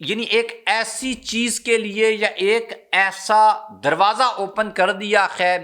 یعنی ایک ایسی چیز کے لیے یا ایک ایسا دروازہ اوپن کر دیا ہے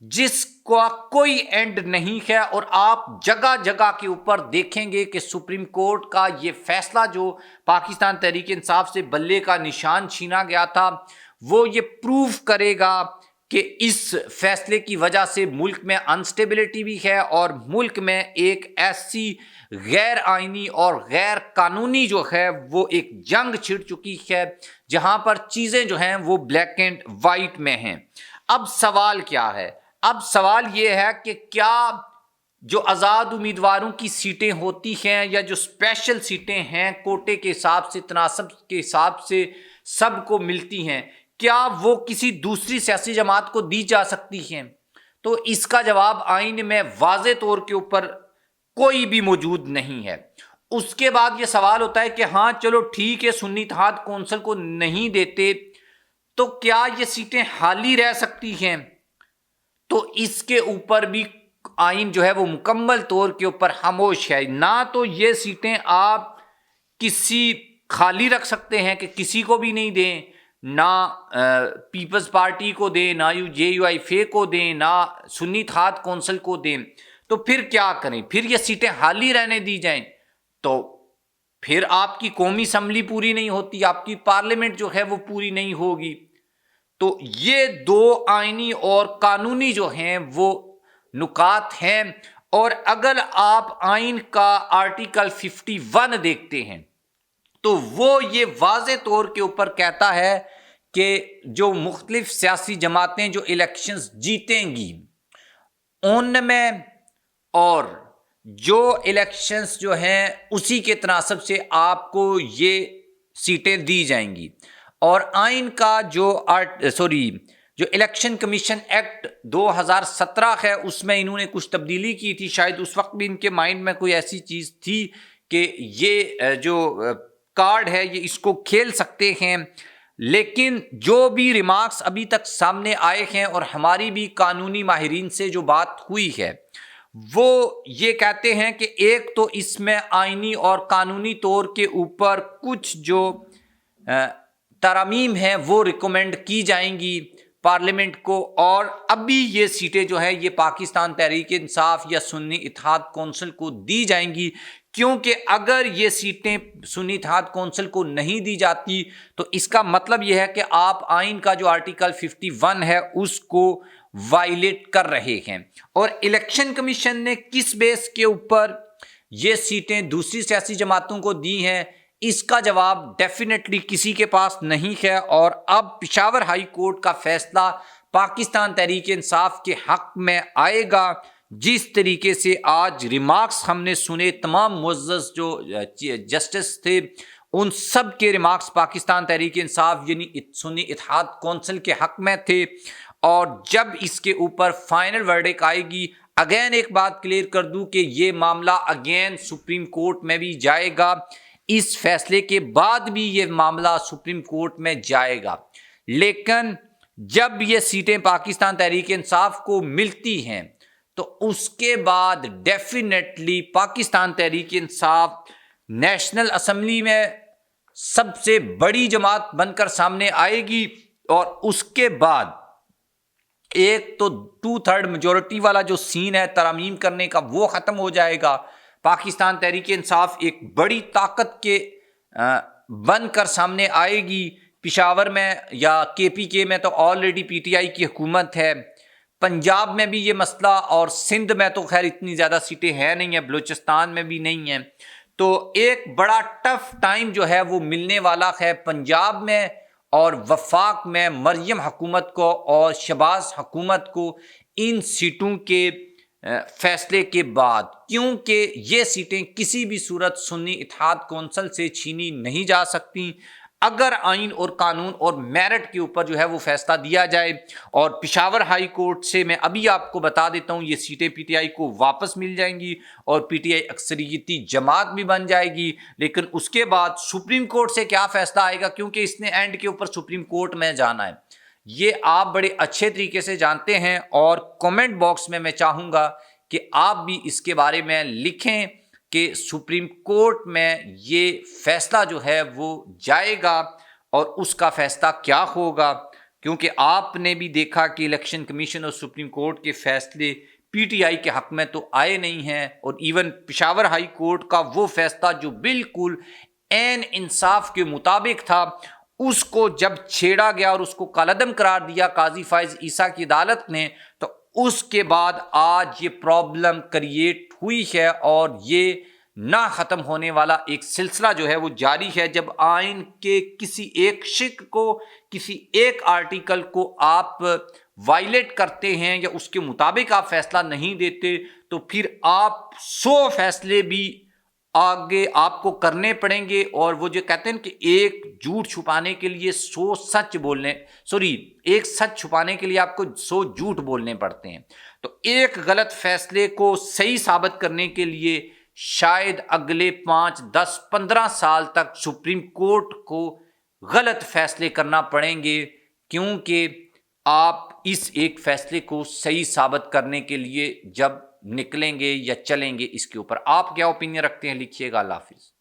جس کا کوئی اینڈ نہیں ہے، اور آپ جگہ جگہ کے اوپر دیکھیں گے کہ سپریم کورٹ کا یہ فیصلہ جو پاکستان تحریک انصاف سے بلے کا نشان چھینا گیا تھا، وہ یہ پروف کرے گا کہ اس فیصلے کی وجہ سے ملک میں انسٹیبلٹی بھی ہے، اور ملک میں ایک ایسی غیر آئینی اور غیر قانونی جو ہے وہ ایک جنگ چھڑ چکی ہے جہاں پر چیزیں جو ہیں وہ بلیک اینڈ وائٹ میں ہیں۔ اب سوال کیا ہے؟ اب سوال یہ ہے کہ کیا جو آزاد امیدواروں کی سیٹیں ہوتی ہیں یا جو اسپیشل سیٹیں ہیں کوٹے کے حساب سے، تناسب کے حساب سے سب کو ملتی ہیں، کیا وہ کسی دوسری سیاسی جماعت کو دی جا سکتی ہیں؟ تو اس کا جواب آئین میں واضح طور کے اوپر کوئی بھی موجود نہیں ہے۔ اس کے بعد یہ سوال ہوتا ہے کہ ہاں چلو ٹھیک ہے، سنی اتحاد کونسل کو نہیں دیتے تو کیا یہ سیٹیں خالی رہ سکتی ہیں؟ تو اس کے اوپر بھی آئین جو ہے وہ مکمل طور کے اوپر خاموش ہے۔ نہ تو یہ سیٹیں آپ کسی خالی رکھ سکتے ہیں کہ کسی کو بھی نہیں دیں، نہ پیپلز پارٹی کو دیں، نہ JUIF کو دیں، نہ سنی اتحاد کونسل کو دیں، تو پھر کیا کریں؟ پھر یہ سیٹیں خالی رہنے دی جائیں تو پھر آپ کی قومی اسمبلی پوری نہیں ہوتی، آپ کی پارلیمنٹ جو ہے وہ پوری نہیں ہوگی۔ تو یہ دو آئینی اور قانونی جو ہیں وہ نکات ہیں، اور اگر آپ آئین کا آرٹیکل 51 دیکھتے ہیں تو وہ یہ واضح طور کے اوپر کہتا ہے کہ جو مختلف سیاسی جماعتیں جو الیکشنز جیتیں گی ان میں، اور جو الیکشنز جو ہیں اسی کے تناسب سے آپ کو یہ سیٹیں دی جائیں گی۔ اور آئین کا جو الیکشن کمیشن ایکٹ 2017 ہے، اس میں انہوں نے کچھ تبدیلی کی تھی، شاید اس وقت بھی ان کے مائنڈ میں کوئی ایسی چیز تھی کہ یہ جو کارڈ ہے یہ اس کو کھیل سکتے ہیں، لیکن جو بھی ریمارکس ابھی تک سامنے آئے ہیں اور ہماری بھی قانونی ماہرین سے جو بات ہوئی ہے وہ یہ کہتے ہیں کہ ایک تو اس میں آئینی اور قانونی طور کے اوپر کچھ جو ترامیم ہیں وہ ریکمینڈ کی جائیں گی پارلیمنٹ کو، اور ابھی یہ سیٹیں جو ہے یہ پاکستان تحریک انصاف یا سنی اتحاد کونسل کو دی جائیں گی، کیونکہ اگر یہ سیٹیں سنی اتحاد کونسل کو نہیں دی جاتی تو اس کا مطلب یہ ہے کہ آپ آئین کا جو آرٹیکل 51 ہے اس کو وائلیٹ کر رہے ہیں۔ اور الیکشن کمیشن نے کس بیس کے اوپر یہ سیٹیں دوسری سیاسی جماعتوں کو دی ہیں، اس کا جواب ڈیفینیٹلی کسی کے پاس نہیں ہے، اور اب پشاور ہائی کورٹ کا فیصلہ پاکستان تحریک انصاف کے حق میں آئے گا۔ جس طریقے سے آج ریمارکس ہم نے سنے تمام معزز جو جسٹس تھے، ان سب کے ریمارکس پاکستان تحریک انصاف یعنی سنی اتحاد کونسل کے حق میں تھے، اور جب اس کے اوپر فائنل ورڈک آئے گی، اگین ایک بات کلیئر کر دوں کہ یہ معاملہ اگین سپریم کورٹ میں بھی جائے گا، اس فیصلے کے بعد بھی یہ معاملہ سپریم کورٹ میں جائے گا، لیکن جب یہ سیٹیں پاکستان تحریک انصاف کو ملتی ہیں تو اس کے بعد definitely Pakistan Tehreek Insaf national assembly میں سب سے بڑی جماعت بن کر سامنے آئے گی، اور اس کے بعد ایک تو 2/3 میجورٹی والا جو سین ہے ترامیم کرنے کا وہ ختم ہو جائے گا، پاکستان تحریک انصاف ایک بڑی طاقت کے بن کر سامنے آئے گی۔ پشاور میں یا KPK میں تو آلریڈی PTI کی حکومت ہے، پنجاب میں بھی یہ مسئلہ، اور سندھ میں تو خیر اتنی زیادہ سیٹیں ہیں نہیں ہیں، بلوچستان میں بھی نہیں ہیں، تو ایک بڑا ٹف ٹائم جو ہے وہ ملنے والا ہے پنجاب میں اور وفاق میں مریم حکومت کو اور شہباز حکومت کو ان سیٹوں کے فیصلے کے بعد، کیونکہ یہ سیٹیں کسی بھی صورت سنی اتحاد کونسل سے چھینی نہیں جا سکتی اگر آئین اور قانون اور میرٹ کے اوپر جو ہے وہ فیصلہ دیا جائے۔ اور پشاور ہائی کورٹ سے میں ابھی آپ کو بتا دیتا ہوں یہ سیٹیں PTI کو واپس مل جائیں گی اور PTI اکثریتی جماعت بھی بن جائے گی، لیکن اس کے بعد سپریم کورٹ سے کیا فیصلہ آئے گا، کیونکہ اس نے اینڈ کے اوپر سپریم کورٹ میں جانا ہے، یہ آپ بڑے اچھے طریقے سے جانتے ہیں، اور کمنٹ باکس میں چاہوں گا کہ آپ بھی اس کے بارے میں لکھیں کہ سپریم کورٹ میں یہ فیصلہ جو ہے وہ جائے گا اور اس کا فیصلہ کیا ہوگا، کیونکہ آپ نے بھی دیکھا کہ الیکشن کمیشن اور سپریم کورٹ کے فیصلے پی ٹی آئی کے حق میں تو آئے نہیں ہیں، اور ایون پشاور ہائی کورٹ کا وہ فیصلہ جو بالکل عین انصاف کے مطابق تھا، اس کو جب چھیڑا گیا اور اس کو کالعدم قرار دیا قاضی فائز عیسیٰ کی عدالت نے، تو اس کے بعد آج یہ پرابلم کریٹ ہوئی ہے، اور یہ نہ ختم ہونے والا ایک سلسلہ جو ہے وہ جاری ہے۔ جب آئین کے کسی ایک شق کو، کسی ایک آرٹیکل کو آپ وائلیٹ کرتے ہیں یا اس کے مطابق آپ فیصلہ نہیں دیتے، تو پھر آپ 100 فیصلے بھی آگے آپ کو کرنے پڑیں گے، اور وہ جو کہتے ہیں کہ ایک جھوٹ چھپانے کے لیے 100 سچ بولنے، ایک سچ چھپانے کے لیے آپ کو 100 جھوٹ بولنے پڑتے ہیں۔ تو ایک غلط فیصلے کو صحیح ثابت کرنے کے لیے شاید اگلے 5، 10، 15 سال تک سپریم کورٹ کو غلط فیصلے کرنا پڑیں گے، کیونکہ آپ اس ایک فیصلے کو صحیح ثابت کرنے کے لیے جب نکلیں گے یا چلیں گے اس کے اوپر۔ آپ کیا اوپینین رکھتے ہیں؟ لکھیے گا۔ اللہ حافظ۔